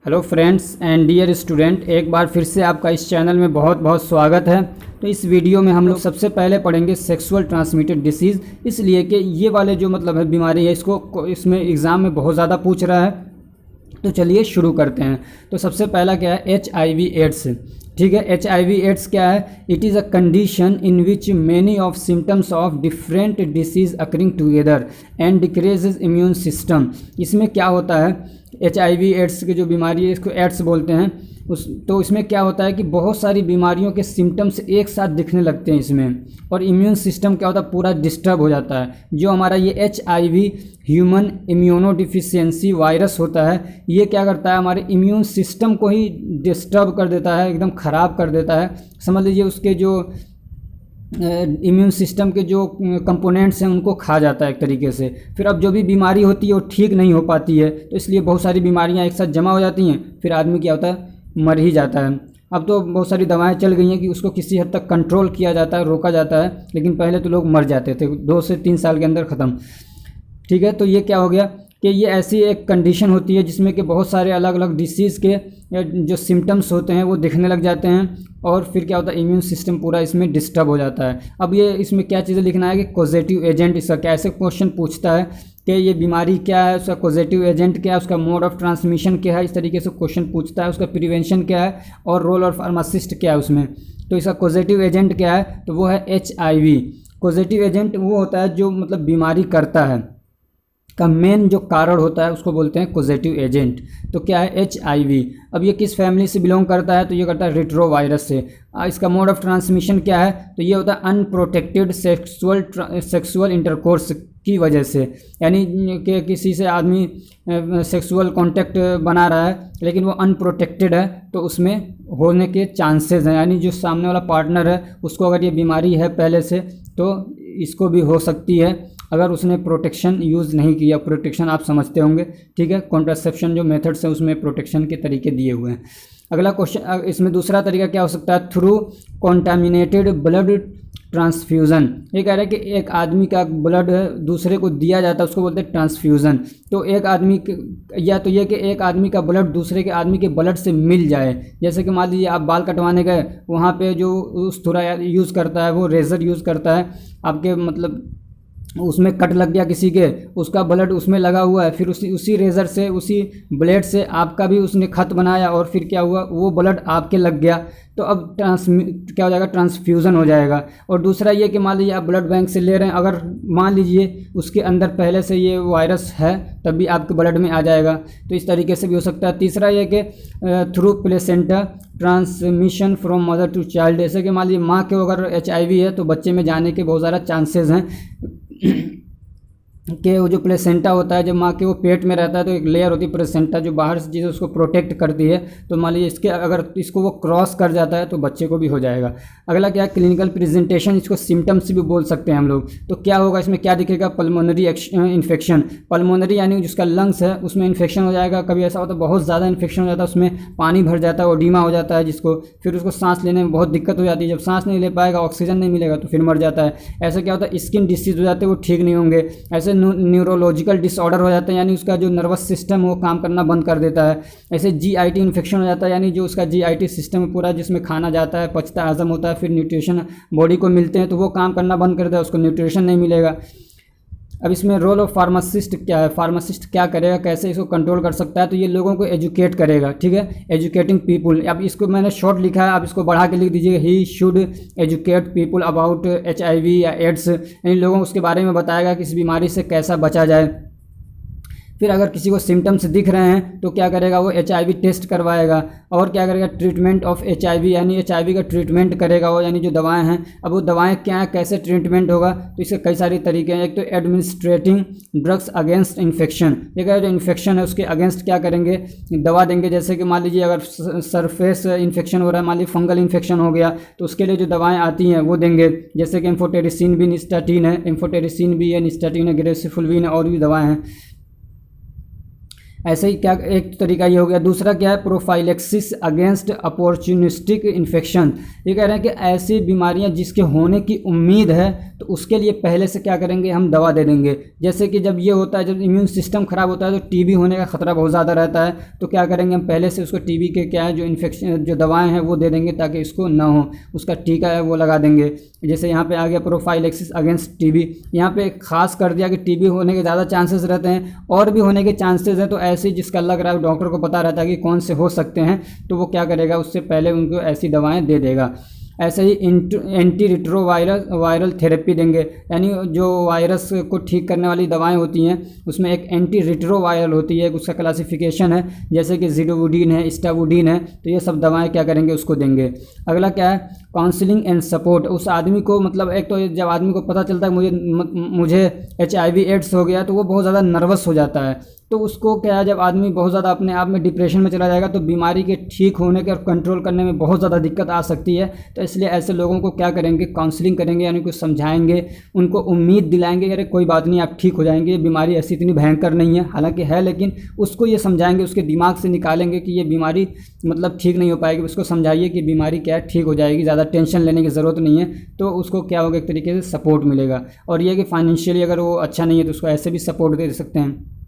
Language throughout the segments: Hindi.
Hello friends and dear student, एक बार फिर से आपका इस चैनल में बहुत बहुत स्वागत है। तो इस वीडियो में हम लोग सबसे पहले पढ़ेंगे सेक्सुअल ट्रांसमिटेड डिसीज़, इसलिए कि ये वाले जो मतलब है बीमारी है इसको इसमें एग्ज़ाम में बहुत ज़्यादा पूछ रहा है। तो चलिए शुरू करते हैं। तो सबसे पहला क्या है, HIV एड्स। ठीक है, HIV एड्स क्या है? It is a condition in which many of symptoms of different disease occurring together and decreases immune system. इसमें क्या होता है, HIV एड्स की जो बीमारी है इसको एड्स बोलते हैं। तो इसमें क्या होता है कि बहुत सारी बीमारियों के सिम्टम्स एक साथ दिखने लगते हैं इसमें, और इम्यून सिस्टम क्या होता है, पूरा डिस्टर्ब हो जाता है। जो हमारा ये HIV ह्यूमन इम्यूनोडिफिशियंसी वायरस होता है, ये क्या करता है, हमारे इम्यून सिस्टम को ही डिस्टर्ब कर देता है, एकदम ख़राब कर देता है। समझ लीजिए उसके जो इम्यून सिस्टम के जो कंपोनेंट्स हैं उनको खा जाता है एक तरीके से। फिर अब जो भी बीमारी होती है वो ठीक नहीं हो पाती है, तो इसलिए बहुत सारी बीमारियां एक साथ जमा हो जाती हैं, फिर आदमी क्या होता है, मर ही जाता है। अब तो बहुत सारी दवाएं चल गई हैं कि उसको किसी हद तक कंट्रोल किया जाता है, रोका जाता है, लेकिन पहले तो लोग मर जाते थे 2 से 3 साल के अंदर ख़त्म। ठीक है, तो ये क्या हो गया कि ये ऐसी एक कंडीशन होती है जिसमें कि बहुत सारे अलग अलग डिसीज़ के जो सिम्टम्स होते हैं वो दिखने लग जाते हैं, और फिर क्या होता है, इम्यून सिस्टम पूरा इसमें डिस्टर्ब हो जाता है। अब ये इसमें क्या चीज़ें लिखना है कि कॉजेटिव एजेंट, इसका कैसे क्वेश्चन पूछता है कि ये बीमारी क्या है, उसका कॉजेटिव एजेंट क्या है, उसका मोड ऑफ ट्रांसमिशन क्या है, इस तरीके से क्वेश्चन पूछता है। उसका प्रिवेंशन क्या है और रोल ऑफ फार्मासिस्ट क्या है उसमें। तो इसका कॉजेटिव एजेंट क्या है, तो वो है HIV। कॉजेटिव एजेंट वो होता है जो मतलब बीमारी करता है का मेन जो कारण होता है उसको बोलते हैं कॉजेटिव एजेंट। तो क्या है HIV। अब ये किस फैमिली से बिलोंग करता है, तो ये करता है रेट्रोवायरस से। इसका मोड ऑफ ट्रांसमिशन क्या है, तो ये होता है अनप्रोटेक्टेड सेक्सुअल इंटरकोर्स की वजह से, यानी कि किसी से आदमी सेक्सुअल कांटेक्ट बना रहा है लेकिन वो अनप्रोटेक्टेड है, तो उसमें होने के चांसेस हैं। यानी जो सामने वाला पार्टनर है उसको अगर ये बीमारी है पहले से, तो इसको भी हो सकती है अगर उसने प्रोटेक्शन यूज़ नहीं किया। प्रोटेक्शन आप समझते होंगे, ठीक है, कॉन्ट्रासेप्शन जो मेथड्स हैं उसमें प्रोटेक्शन के तरीके दिए हुए हैं। अगला क्वेश्चन, इसमें दूसरा तरीका क्या हो सकता है, थ्रू कॉन्टामिनेटेड ब्लड ट्रांसफ्यूज़न। ये कह रहा है कि एक आदमी का ब्लड दूसरे को दिया जाता है, उसको बोलते हैं ट्रांसफ्यूज़न। तो एक आदमी या तो ये कि एक आदमी का ब्लड दूसरे के आदमी के ब्लड से मिल जाए। जैसे कि मान लीजिए आप बाल कटवाने गए, वहाँ पे जो उस थोड़ा यूज़ करता है वो रेज़र यूज़ करता है, आपके मतलब उसमें कट लग गया किसी के, उसका ब्लड उसमें लगा हुआ है, फिर उसी रेज़र से उसी ब्लेड से आपका भी उसने खत बनाया, और फिर क्या हुआ, वो ब्लड आपके लग गया, तो अब क्या हो जाएगा, ट्रांसफ्यूज़न हो जाएगा। और दूसरा ये कि मान लीजिए आप ब्लड बैंक से ले रहे हैं, अगर मान लीजिए उसके अंदर पहले से ये वायरस है तब भी आपके ब्लड में आ जाएगा, तो इस तरीके से भी हो सकता है। तीसरा ये कि through placenta transmission from mother to child. जैसे कि मान लीजिए माँ के अगर HIV है तो बच्चे में जाने के बहुत ज़्यादा चांसेस हैं कि वो जो प्लेसेंटा होता है, जब माँ के वो पेट में रहता है तो एक लेयर होती है प्लेसेंटा जो बाहर से चीज़ें उसको प्रोटेक्ट करती है। तो मान लीजिए इसके अगर इसको वो क्रॉस कर जाता है तो बच्चे को भी हो जाएगा। अगला क्या है, क्लिनिकल प्रेजेंटेशन, इसको सिम्टम्स भी बोल सकते हैं हम लोग। तो क्या होगा, इसमें क्या दिखेगा, पल्मोनरी इन्फेक्शन। पल्मोनरी यानी जिसका लंग्स है उसमें इन्फेक्शन हो जाएगा। कभी ऐसा होता है बहुत ज़्यादा इन्फेक्शन हो जाता है, उसमें पानी भर जाता है, ओडीमा हो जाता है जिसको, फिर उसको सांस लेने में बहुत दिक्कत हो जाती है। जब सांस नहीं ले पाएगा, ऑक्सीजन नहीं मिलेगा तो फिर मर जाता है। ऐसे क्या होता है, स्किन डिसीज हो जाते हैं, वो ठीक नहीं होंगे। ऐसे न्यूरोलॉजिकल डिसऑर्डर हो जाते हैं, यानी उसका जो नर्वस सिस्टम वो काम करना बंद कर देता है। ऐसे GIT इन्फेक्शन हो जाता है, यानी जो उसका GIT सिस्टम पूरा जिसमें खाना जाता है, पचता है, हजम होता है, फिर न्यूट्रिशन बॉडी को मिलते हैं तो वो काम करना बंद कर देता है, उसको न्यूट्रिशन नहीं मिलेगा। अब इसमें रोल ऑफ फार्मासिस्ट क्या है, फार्मासिस्ट क्या करेगा, कैसे इसको कंट्रोल कर सकता है, तो ये लोगों को एजुकेट करेगा। ठीक है, एजुकेटिंग पीपुल। अब इसको मैंने शॉर्ट लिखा है, आप इसको बढ़ा के लिख दीजिए, he should educate people about HIV या एड्स, यानी लोगों को उसके बारे में बताएगा कि इस बीमारी से कैसा बचा जाए। फिर अगर किसी को सिम्टम्स दिख रहे हैं तो क्या करेगा, वो HIV टेस्ट करवाएगा। और क्या करेगा, ट्रीटमेंट ऑफ HIV, यानी HIV का ट्रीटमेंट करेगा वो, यानी जो दवाएं हैं। अब वो दवाएं क्या हैं, कैसे ट्रीटमेंट होगा, तो इसके कई सारे तरीके हैं। एक तो एडमिनिस्ट्रेटिंग ड्रग्स अगेंस्ट इन्फेक्शन, ये जो इन्फेक्शन है उसके अगेंस्ट क्या करेंगे, दवा देंगे। जैसे कि मान लीजिए अगर सरफेस इन्फेक्शन हो रहा है, मान लीजिए फंगल इन्फेक्शन हो गया, तो उसके लिए जो दवाएँ आती हैं वो देंगे। जैसे कि एम्फोटेरिसिन भी, निस्टाटीन है, एम्फोटेरिसिन भी है, निस्टाटीन है, ग्रेसिफुलविन है, और भी दवाएँ हैं। ऐसे ही क्या एक तरीका ये हो गया। दूसरा क्या है, प्रोफाइलेक्सिस अगेंस्ट अपॉर्चुनिस्टिक इन्फेक्शन। ये कह रहे हैं कि ऐसी बीमारियां जिसके होने की उम्मीद है तो उसके लिए पहले से क्या करेंगे, हम दवा दे देंगे। जैसे कि जब ये होता है, जब इम्यून सिस्टम ख़राब होता है तो टीबी होने का खतरा बहुत ज़्यादा रहता है, तो क्या करेंगे, हम पहले से उसको टीबी के क्या है जो इन्फेक्शन जो दवाएँ हैं वो दे देंगे ताकि इसको ना हो, उसका टीका है वो लगा देंगे। जैसे यहाँ पे आ गया प्रोफाइलेक्सिस अगेंस्ट टीबी, यहाँ पे खास कर दिया कि टीबी होने के ज़्यादा चांसेस रहते हैं और भी होने के चांसेस हैं, तो ऐसे जिसका लग रहा है डॉक्टर को पता रहता है कि कौन से हो सकते हैं, तो वो क्या करेगा, उससे पहले उनको ऐसी दवाएं दे देगा। ऐसे ही एंटी रिट्रोवायरल थेरेपी देंगे, यानी जो वायरस को ठीक करने वाली दवाएं होती हैं उसमें एक एंटी रिट्रोवायरल होती है, उसका क्लासिफिकेशन है, जैसे कि ज़िडोवुडीन है, स्टावुडीन है, तो ये सब दवाएं क्या करेंगे, उसको देंगे। अगला क्या है, काउंसलिंग एंड सपोर्ट। उस आदमी को मतलब एक तो जब आदमी को पता चलता है मुझे HIV एड्स हो गया तो वो बहुत ज़्यादा नर्वस हो जाता है, तो उसको क्या है, जब आदमी बहुत ज़्यादा अपने आप में डिप्रेशन में चला जाएगा तो बीमारी के ठीक होने के और कंट्रोल करने में बहुत ज़्यादा दिक्कत आ सकती है। तो इसलिए ऐसे लोगों को क्या करेंगे, काउंसलिंग करेंगे, यानी कुछ समझाएंगे, उनको उम्मीद दिलाएंगे कि अरे कोई बात नहीं, आप ठीक हो जाएंगे, ये बीमारी ऐसी इतनी भयंकर नहीं है, हालांकि है, लेकिन उसको ये समझाएंगे, उसके दिमाग से निकालेंगे कि ये बीमारी मतलब ठीक नहीं हो पाएगी। उसको समझाइए कि बीमारी क्या है, ठीक हो जाएगी, ज़्यादा टेंशन लेने की ज़रूरत नहीं है। तो उसको क्या होगा, एक तरीके से सपोर्ट मिलेगा। और ये कि फाइनेंशियली अगर वो अच्छा नहीं है तो उसको ऐसे भी सपोर्ट दे सकते हैं।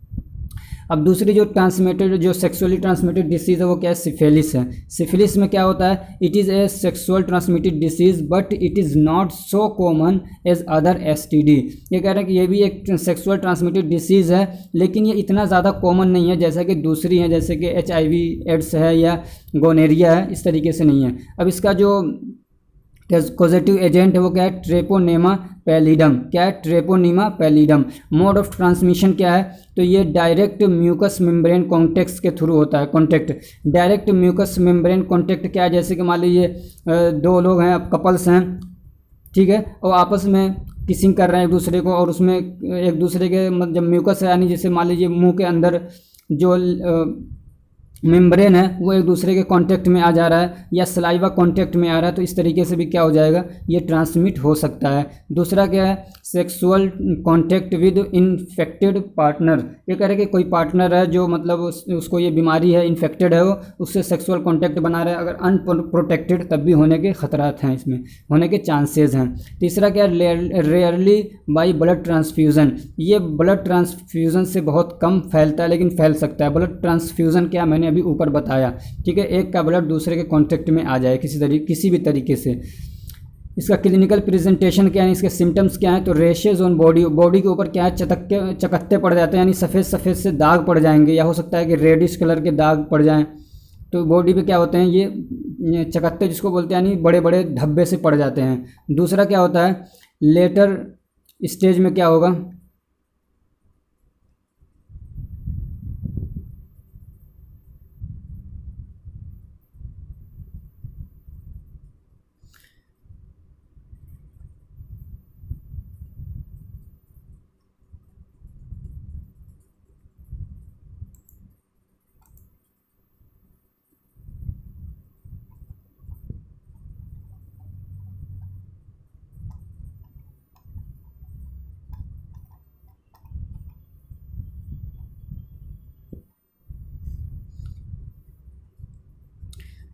अब दूसरी जो सेक्सुअली ट्रांसमिटेड डिसीज़ है वो क्या है, सिफिलिस है। सिफिलिस में क्या होता है, it is a sexual transmitted disease but it is not so common as other STD। ये कह रहे हैं कि ये भी एक सेक्सुअल ट्रांसमिटेड डिसीज़ है, लेकिन ये इतना ज़्यादा कॉमन नहीं है जैसा कि दूसरी है, जैसे कि HIV एड्स है या गोनेरिया है, इस तरीके से नहीं है। अब इसका जो कॉजेटिव एजेंट है वो क्या है, ट्रेपोनेमा पैलिडम। क्या है, Treponema pallidum. Mode of transmission क्या है, तो ये डायरेक्ट म्यूकस मेम्ब्रेन कॉन्टेक्ट के थ्रू होता है। Contact, direct mucous membrane contact क्या है, जैसे कि मान लीजिए दो लोग हैं, अब कपल्स हैं, ठीक है, और आपस में किसिंग कर रहे हैं एक दूसरे को, और उसमें एक दूसरे के जब म्यूकस है, यानी जैसे मान लीजिए मुंह के अंदर जो मेम्ब्रेन है वो एक दूसरे के कांटेक्ट में आ जा रहा है या सलाइवा कांटेक्ट में आ रहा है, तो इस तरीके से भी क्या हो जाएगा, ये ट्रांसमिट हो सकता है। दूसरा क्या है, sexual contact with infected partner. ये कह रहे हैं कि कोई पार्टनर है जो मतलब उसको ये बीमारी है, इन्फेक्टेड है, वो उससे सेक्सुअल कांटेक्ट बना रहा है, अगर अनप्रोटेक्टेड तब भी होने के खतरात हैं, इसमें होने के चांसेस हैं। तीसरा क्या है, रेयरली बाई ब्लड ट्रांसफ्यूज़न। ये ब्लड ट्रांसफ्यूज़न से बहुत कम फैलता है लेकिन फैल सकता है। ब्लड ट्रांसफ्यूज़न क्या, मैंने अभी ऊपर बताया, ठीक है, एक का ब्लड दूसरे के कांटेक्ट में आ जाए किसी भी तरीके से। इसका क्लिनिकल प्रेजेंटेशन क्या है, इसके सिम्टम्स क्या हैं, तो रेशेज ऑन बॉडी के ऊपर क्या है, चकत्ते पड़ जाते हैं, यानी सफ़ेद सफ़ेद से दाग पड़ जाएंगे, या हो सकता है कि रेडिश कलर के दाग पड़ जाएं। तो बॉडी पे क्या होते हैं, ये चकत्ते जिसको बोलते हैं, यानी बड़े बड़े धब्बे से पड़ जाते हैं। दूसरा क्या होता है, लेटर स्टेज में क्या होगा,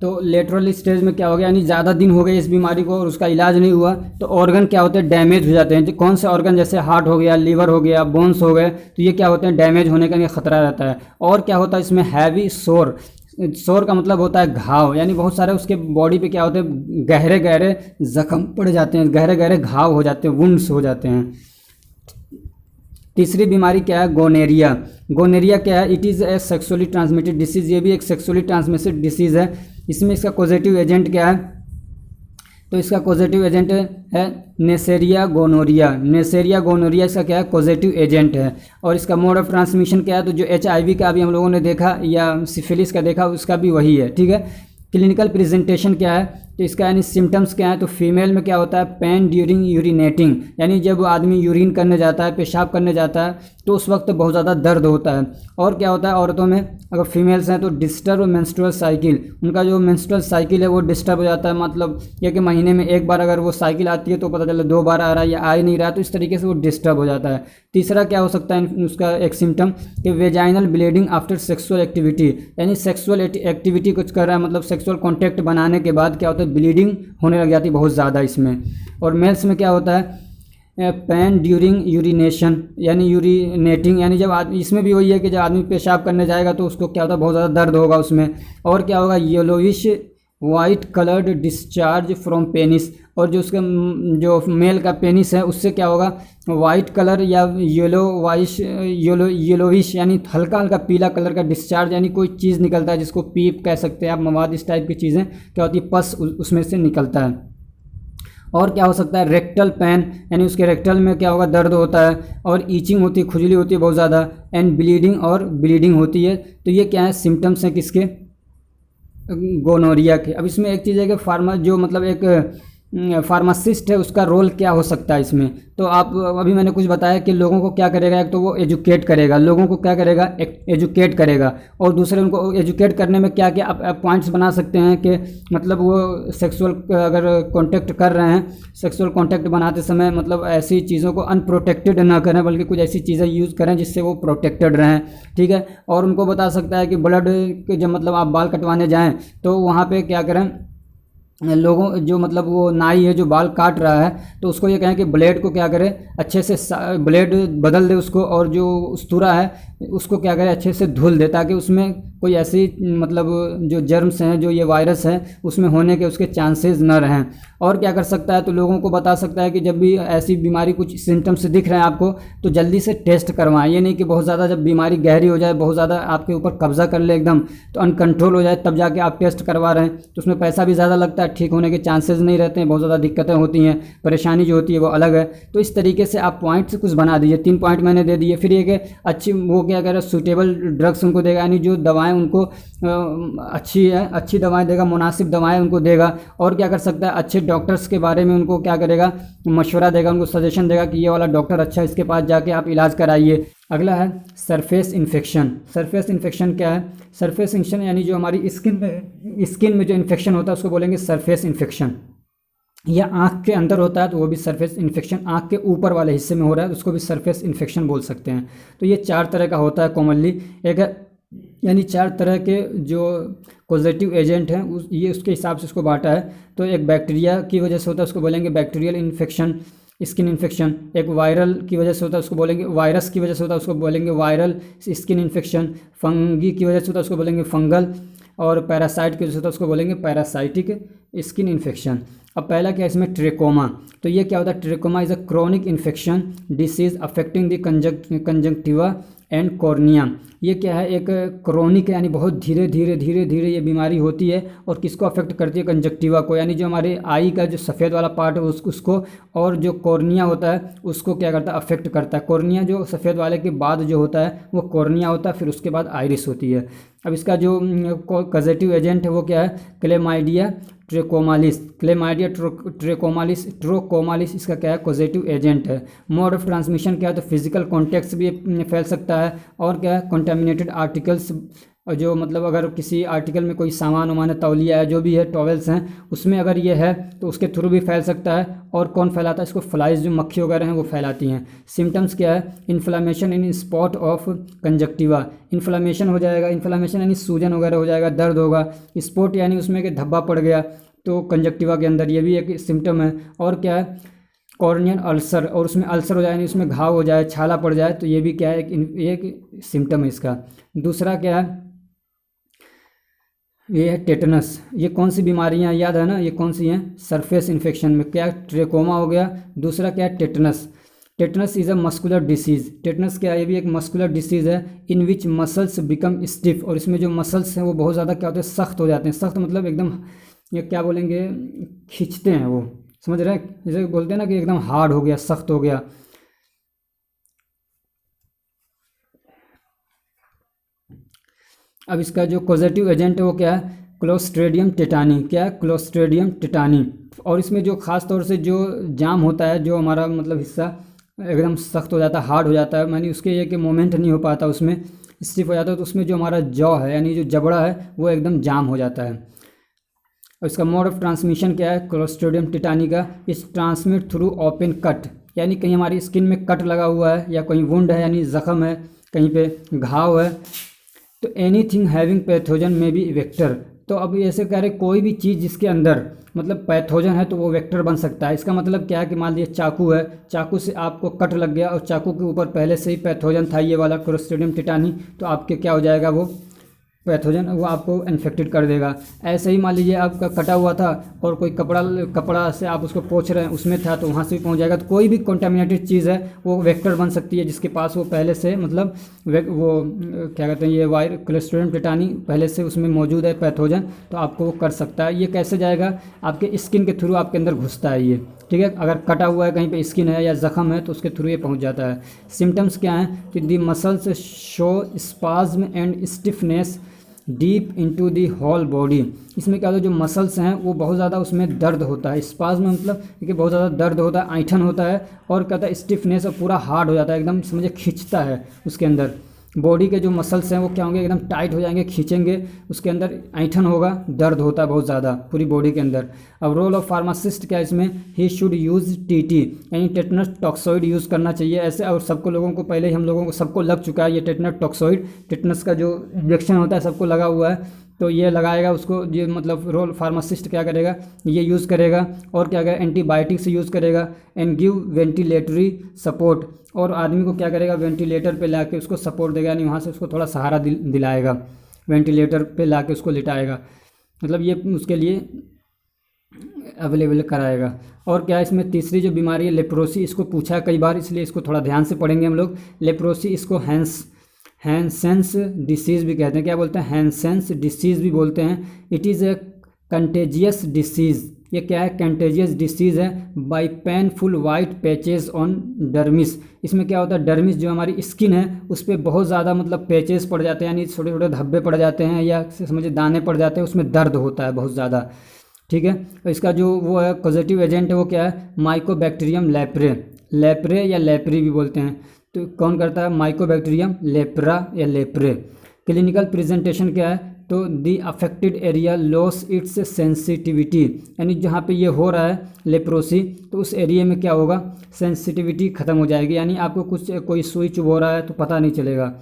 तो लेटरल स्टेज में क्या हो गया, यानी ज़्यादा दिन हो गए इस बीमारी को और उसका इलाज नहीं हुआ, तो ऑर्गन क्या होते हैं, डैमेज हो जाते हैं। कौन से ऑर्गन, जैसे हार्ट हो गया, लीवर हो गया, बोन्स हो गए, तो ये क्या होते हैं, डैमेज होने का खतरा रहता है। और क्या होता है इसमें, हैवी सोर का मतलब होता है घाव, यानी बहुत सारे उसके बॉडी पे क्या होते हैं, गहरे गहरे जख्म पड़ जाते हैं, गहरे गहरे घाव हो जाते हैं, वुंड्स हो जाते हैं। तीसरी बीमारी क्या है, गोनेरिया। गोनेरिया क्या है, it is A sexually transmitted disease. ये भी एक सेक्सुअली ट्रांसमिटेड डिसीज़ है। इसमें इसका पॉजिटिव एजेंट क्या है, तो इसका पॉजिटिव एजेंट है नेसेरिया गोनोरिया। नेसेरिया गोनोरिया इसका क्या है, पॉजिटिव एजेंट है। और इसका मोड ऑफ ट्रांसमिशन क्या है, तो जो HIV का अभी हम लोगों ने देखा या सिफिलिस का देखा उसका भी वही है, ठीक है। क्लिनिकल प्रेजेंटेशन क्या है, तो इसका यानी सिम्टम्स क्या है, तो फीमेल में क्या होता है, पेन ड्यूरिंग यूरिनेटिंग, यानी जब आदमी यूरिन करने जाता है, पेशाब करने जाता है तो उस वक्त बहुत ज़्यादा दर्द होता है। और क्या होता है औरतों में, अगर फीमेल्स हैं तो डिस्टर्ब मेंस्ट्रुअल साइकिल, उनका जो मेंस्ट्रुअल साइकिल है वो डिस्टर्ब हो जाता है, मतलब ये कि महीने में एक बार अगर वो साइकिल आती है तो पता चला 2 बार आ रहा है या आ ही नहीं रहा है, तो इस तरीके से वो डिस्टर्ब हो जाता है। तीसरा क्या हो सकता है उसका एक सिम्टम कि vaginal bleeding after sexual activity, यानी सेक्सुअल एक्टिविटी कुछ कर रहा है, मतलब सेक्सुअल कॉन्टैक्ट बनाने के बाद क्या होता है, ब्लीडिंग होने लग जाती है बहुत ज़्यादा इसमें। और मेल्स में क्या होता है, पेन ड्यूरिंग यूरिनेशन, यानी यूरिनेटिंग, यानी जब आदमी, इसमें भी वही है कि जब आदमी पेशाब करने जाएगा तो उसको क्या होता है, बहुत ज़्यादा दर्द होगा उसमें। और क्या होगा, yellowish white coloured discharge from penis, और जो उसका जो मेल का पेनिस है उससे क्या होगा, वाइट कलर या येलोविश यानी हल्का हल्का पीला कलर का डिस्चार्ज, यानी कोई चीज़ निकलता है जिसको पीप कह सकते हैं आप, मवाद, इस टाइप की चीज़ें क्या होती है, पस उसमें से निकलता है। और क्या हो सकता है, रेक्टल पेन, यानी उसके रेक्टल में क्या होगा, दर्द होता है, और ईचिंग होती है, खुजली होती है बहुत ज़्यादा, एंड ब्लीडिंग, और ब्लीडिंग होती है। तो ये क्या है, सिम्टम्स हैं किसके, गोनोरिया के। अब इसमें एक चीज़ है कि जो मतलब एक फार्मासिस्ट है उसका रोल क्या हो सकता है इसमें, तो आप अभी मैंने कुछ बताया कि लोगों को क्या करेगा, एक तो वो एजुकेट करेगा, लोगों को क्या करेगा, एजुकेट करेगा, और दूसरे उनको एजुकेट करने में क्या क्या आप पॉइंट्स बना सकते हैं कि मतलब वो सेक्सुअल अगर कांटेक्ट कर रहे हैं, सेक्सुअल कांटेक्ट बनाते समय मतलब ऐसी चीज़ों को अनप्रोटेक्टेड ना करें, बल्कि कुछ ऐसी चीज़ें यूज़ करें जिससे वो प्रोटेक्टेड रहें, ठीक है। और उनको बता सकता है कि ब्लड के जब मतलब आप बाल कटवाने जाएँ तो वहाँ पर क्या करें, लोगों जो मतलब वो नाई है जो बाल काट रहा है तो उसको ये कहें कि ब्लेड को क्या करे, अच्छे से ब्लेड बदल दे उसको, और जो उस्तूरा है उसको क्या करे, अच्छे से धुल दे, ताकि उसमें कोई ऐसी मतलब जो जर्म्स हैं, जो ये वायरस है उसमें होने के उसके चांसेस न रहें। और क्या कर सकता है, तो लोगों को बता सकता है कि जब भी ऐसी बीमारी कुछ सिम्टम्स दिख रहे हैं आपको तो जल्दी से टेस्ट करवाएं। ये नहीं कि बहुत ज़्यादा जब बीमारी गहरी हो जाए, बहुत ज़्यादा आपके ऊपर कब्जा कर ले एकदम, तो अनकंट्रोल हो जाए, तब जाके आप टेस्ट करवा रहे हैं, तो उसमें पैसा भी ज़्यादा लगता है, ठीक होने के चांसेस नहीं रहते हैं, बहुत ज़्यादा दिक्कतें होती हैं, परेशानी जो होती है वो अलग है। तो इस तरीके से आप पॉइंट्स कुछ बना दीजिए, 3 पॉइंट मैंने दे दिए। फिर ये कि अच्छी वो क्या करें, सूटेबल ड्रग्स उनको देगा, यानी जो दवाएं उनको अच्छी दवाएं देगा, मुनासिब दवाएं उनको देगा। और क्या कर सकता है, अच्छे डॉक्टर्स के बारे में उनको क्या करेगा, मशवरा देगा, उनको सजेशन देगा कि ये वाला डॉक्टर अच्छा है, इसके पास जाके आप इलाज कराइए। अगला है सरफेस इन्फेक्शन। सरफेस इन्फेक्शन क्या है, सरफेस इन्फेक्शन यानी जो हमारी स्किन में जो इन्फेक्शन होता है उसको बोलेंगे सरफेस इन्फेक्शन। या आँख के अंदर होता है तो वो भी सरफेस इन्फेक्शन, आँख के ऊपर वाले हिस्से में हो रहा है तो उसको भी सरफेस इन्फेक्शन बोल सकते हैं। तो ये 4 तरह का होता है कॉमनली, एक है यानी 4 तरह के जो पॉजिटिव एजेंट हैं ये उसके हिसाब से उसको बांटा है। तो एक बैक्टीरिया की वजह से होता है उसको बोलेंगे बैक्टीरियल इन्फेक्शन, स्किन इन्फेक्शन। एक वायरल की वजह से होता है उसको बोलेंगे, वायरस की वजह से होता है उसको बोलेंगे वायरल स्किन इन्फेक्शन। फंगी की वजह से होता है उसको बोलेंगे फंगल, और पैरासाइट की वजह से होता है उसको बोलेंगे पैरासाइटिक स्किन इन्फेक्शन। अब पहला क्या है इसमें, ट्रेकोमा। तो ये क्या होता है, trachoma is a chronic infection disease affecting the conjunctiva and cornea. ये क्या है, एक क्रॉनिक है, यानी बहुत धीरे धीरे ये बीमारी होती है, और किसको अफेक्ट करती है, कंजक्टिवा को, यानी जो हमारे आई का जो सफ़ेद वाला पार्ट है उसको, और जो कॉर्निया होता है उसको क्या करता है, अफेक्ट करता है। कॉर्निया जो सफ़ेद वाले के बाद जो होता है वो कॉर्निया होता है, फिर उसके बाद आइरिस होती है। अब इसका जो कॉजेटिव एजेंट है वो क्या है, क्लेमाइडिया ट्रेकोमालिस। क्लेमाइडिया ट्रोकोमालिस इसका क्या है, कॉजेटिव एजेंट है। मोड ऑफ ट्रांसमिशन क्या है, तो फिजिकल कॉन्टैक्ट भी फैल सकता है। और क्या है, कंटामिनेटेड आर्टिकल्स, और जो मतलब अगर किसी आर्टिकल में कोई सामान वामान, तौलिया है, जो भी है, टॉवेल्स हैं, उसमें अगर ये है तो उसके थ्रू भी फैल सकता है। और कौन फैलाता है इसको, फ्लाइज जो मक्खी वगैरह हैं वो फैलाती हैं। सिम्टम्स क्या है, inflammation in spot of conjunctiva, inflammation हो जाएगा, इन्फ्लामेशन यानी सूजन वगैरह हो जाएगा, दर्द होगा। स्पॉट यानी उसमें कि धब्बा पड़ गया तो कंजक्टिवा के अंदर, ये भी एक सिम्टम है। और क्या है, कॉर्नियल अल्सर, और उसमें अल्सर हो जाए यानी उसमें घाव हो जाए, छाला पड़ जाए, तो ये भी क्या है, एक सिम्टम है इसका। दूसरा क्या है, ये है टेटनस। ये कौन सी बीमारियां याद है ना, ये कौन सी हैं, सरफेस इन्फेक्शन में। क्या, ट्रेकोमा हो गया, दूसरा क्या है, tetanus. Tetanus is a muscular disease. Tetanus क्या है, ये भी एक मस्कुलर डिसीज़ है, इन विच मसल्स बिकम स्टिफ, और इसमें जो मसल्स हैं वो बहुत ज़्यादा क्या होते हैं, सख्त हो जाते हैं। सख्त मतलब एकदम, ये क्या बोलेंगे, खींचते हैं वो, समझ रहे हैं, जैसे बोलते हैं ना कि एकदम हार्ड हो गया, सख्त हो गया। अब इसका जो पॉजिटिव एजेंट है वो क्या है, क्लोस्ट्रेडियम टेटानी। क्या है? क्लोस्ट्रेडियम टेटानी। और इसमें जो ख़ास तौर से जो जाम होता है, जो हमारा मतलब हिस्सा एकदम सख्त हो जाता है, हार्ड हो जाता है, यानी उसके ये कि मोमेंट नहीं हो पाता, उसमें स्टिफ हो जाता है, तो उसमें जो हमारा जॉ है यानी जो जबड़ा है वो एकदम जाम हो जाता है। और इसका मोड ऑफ ट्रांसमिशन क्या है क्लोस्ट्रिडियम टिटानी का? इस ट्रांसमिट थ्रू ओपन कट, यानी कहीं हमारी स्किन में कट लगा हुआ है या कहीं वुंड है यानी ज़ख़म है, कहीं पे घाव है, तो एनीथिंग हैविंग पैथोजन में बी वेक्टर। तो अब ऐसे कह रहे कोई भी चीज़ जिसके अंदर मतलब पैथोजन है तो वो वेक्टर बन सकता है। इसका मतलब क्या है कि मान लीजिए चाकू है, चाकू से आपको कट लग गया और चाकू के ऊपर पहले से ही पैथोजन था ये वाला क्लोस्ट्रिडियम टिटानी, तो आपके क्या हो जाएगा, वो पैथोजन वो आपको इन्फेक्टेड कर देगा। ऐसे ही मान लीजिए आपका कटा हुआ था और कोई कपड़ा से आप उसको पोंछ रहे हैं, उसमें था तो वहाँ से भी पहुँच जाएगा। तो कोई भी कंटामिनेटेड चीज़ है वो वेक्टर बन सकती है जिसके पास वो पहले से मतलब वो क्या कहते हैं, ये क्लोस्ट्रिडियम टिटानी पहले से उसमें मौजूद है पैथोजन, तो आपको वो कर सकता है। ये कैसे जाएगा? आपके स्किन के थ्रू आपके अंदर घुसता है ये, ठीक है। अगर कटा हुआ है कहीं पे स्किन है या ज़ख़म है तो उसके थ्रू ये पहुंच जाता है। सिम्टम्स क्या हैं कि the muscles show spasm and stiffness deep into the whole body. इसमें क्या होता है, जो मसल्स हैं वो बहुत ज़्यादा उसमें दर्द होता है। स्पाज्म मतलब कि बहुत ज़्यादा दर्द होता है, ऐंठन होता है, और क्या होता है स्टिफनेस, और पूरा हार्ड हो जाता है एकदम, समझे खींचता है उसके अंदर। बॉडी के जो मसल्स हैं वो क्या होंगे, एकदम टाइट हो जाएंगे, खींचेंगे, उसके अंदर ऐंठन होगा, दर्द होता है बहुत ज़्यादा पूरी बॉडी के अंदर। अब रोल ऑफ फार्मासिस्ट क्या है इसमें? ही शुड यूज़ टीटी यानी टेटनस टॉक्सोइड यूज़ करना चाहिए ऐसे। और सबको लोगों को पहले ही हम लोगों को सबको लग चुका है ये टेटनस टॉक्सोइड, टेटनस का जो इंजेक्शन होता है सबको लगा हुआ है, तो ये लगाएगा उसको, ये मतलब रोल फार्मासिस्ट क्या करेगा, ये यूज़ करेगा। और क्या करेगा, एंटीबायोटिक्स यूज़ करेगा, एंड गिव वेंटिलेटरी सपोर्ट, और आदमी को क्या करेगा, वेंटिलेटर पे लाके उसको सपोर्ट देगा, यानी वहाँ से उसको थोड़ा सहारा दिलाएगा, वेंटिलेटर पे लाके उसको लिटाएगा, मतलब ये उसके लिए अवेलेबल कराएगा। और क्या इसमें तीसरी जो बीमारी है लेप्रोसी, इसको पूछा है कई बार, इसलिए इसको थोड़ा ध्यान से पढ़ेंगे हम लोग। लेप्रोसी, इसको हैंसेंस डिसीज़ भी कहते हैं। क्या बोलते हैं? हैंसेंस डिसीज़ भी बोलते हैं। It is a contagious disease. ये क्या है? कंटेजियस डिसीज़ है by painful white patches on dermis. इसमें क्या होता है, डर्मिस जो हमारी स्किन है उस पर बहुत ज़्यादा मतलब पैचेस पड़ जाते हैं, यानी छोटे छोटे धब्बे पड़ जाते हैं या समझिए दाने पड़ जाते हैं, उसमें दर्द होता है बहुत ज़्यादा, ठीक है। और इसका जो वो है पॉजिटिव एजेंट है वो क्या है, माइकोबैक्टीरियम लेप्रे या लेप्री भी बोलते हैं। तो कौन करता है? माइकोबैक्टीरियम लेप्रा या लेप्रे। क्लिनिकल प्रेजेंटेशन क्या है, तो the affected area loss its sensitivity, यानी जहाँ पे ये हो रहा है लेप्रोसी तो उस एरिया में क्या होगा, सेंसिटिविटी ख़त्म हो जाएगी, यानी आपको कोई सुई चुभ हो रहा है तो पता नहीं चलेगा,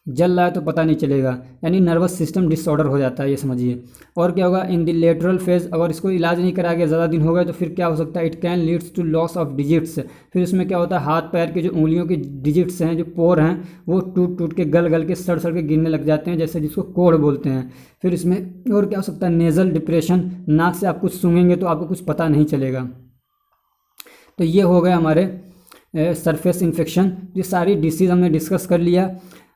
जल रहा है तो पता नहीं चलेगा, यानी नर्वस सिस्टम डिसऑर्डर हो जाता है, ये समझिए। और क्या होगा, इन द लेटरल फेज, अगर इसको इलाज नहीं कराया गया, ज़्यादा दिन हो गए तो फिर क्या हो सकता है, it can leads to loss of digits. फिर इसमें क्या होता है, हाथ पैर के जो उंगलियों के डिजिट्स हैं, जो पोर हैं, वो टूट टूट के गल के सड़ के गिरने लग जाते हैं, जैसे जिसको कोढ़ बोलते हैं। फिर इसमें और क्या हो सकता है, नेज़ल डिप्रेशन, नाक से आप कुछ सूंघेंगे तो आपको कुछ पता नहीं चलेगा। तो ये हो गए हमारे सरफेस इन्फेक्शन। ये सारी डिसीज़ हमने डिस्कस कर लिया।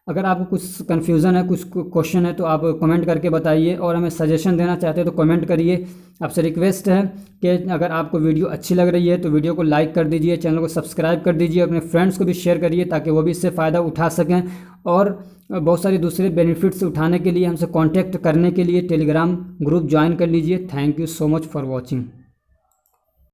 अगर आपको कुछ कन्फ्यूज़न है, कुछ क्वेश्चन है तो आप कमेंट करके बताइए, और हमें सजेशन देना चाहते हैं तो कमेंट करिए। आपसे रिक्वेस्ट है कि अगर आपको वीडियो अच्छी लग रही है तो वीडियो को लाइक कर दीजिए, चैनल को सब्सक्राइब कर दीजिए, अपने फ्रेंड्स को भी शेयर करिए ताकि वो भी इससे फ़ायदा उठा सकें। और बहुत सारी दूसरे बेनिफिट्स उठाने के लिए, हमसे कॉन्टैक्ट करने के लिए टेलीग्राम ग्रुप ज्वाइन कर लीजिए। Thank you so much for watching.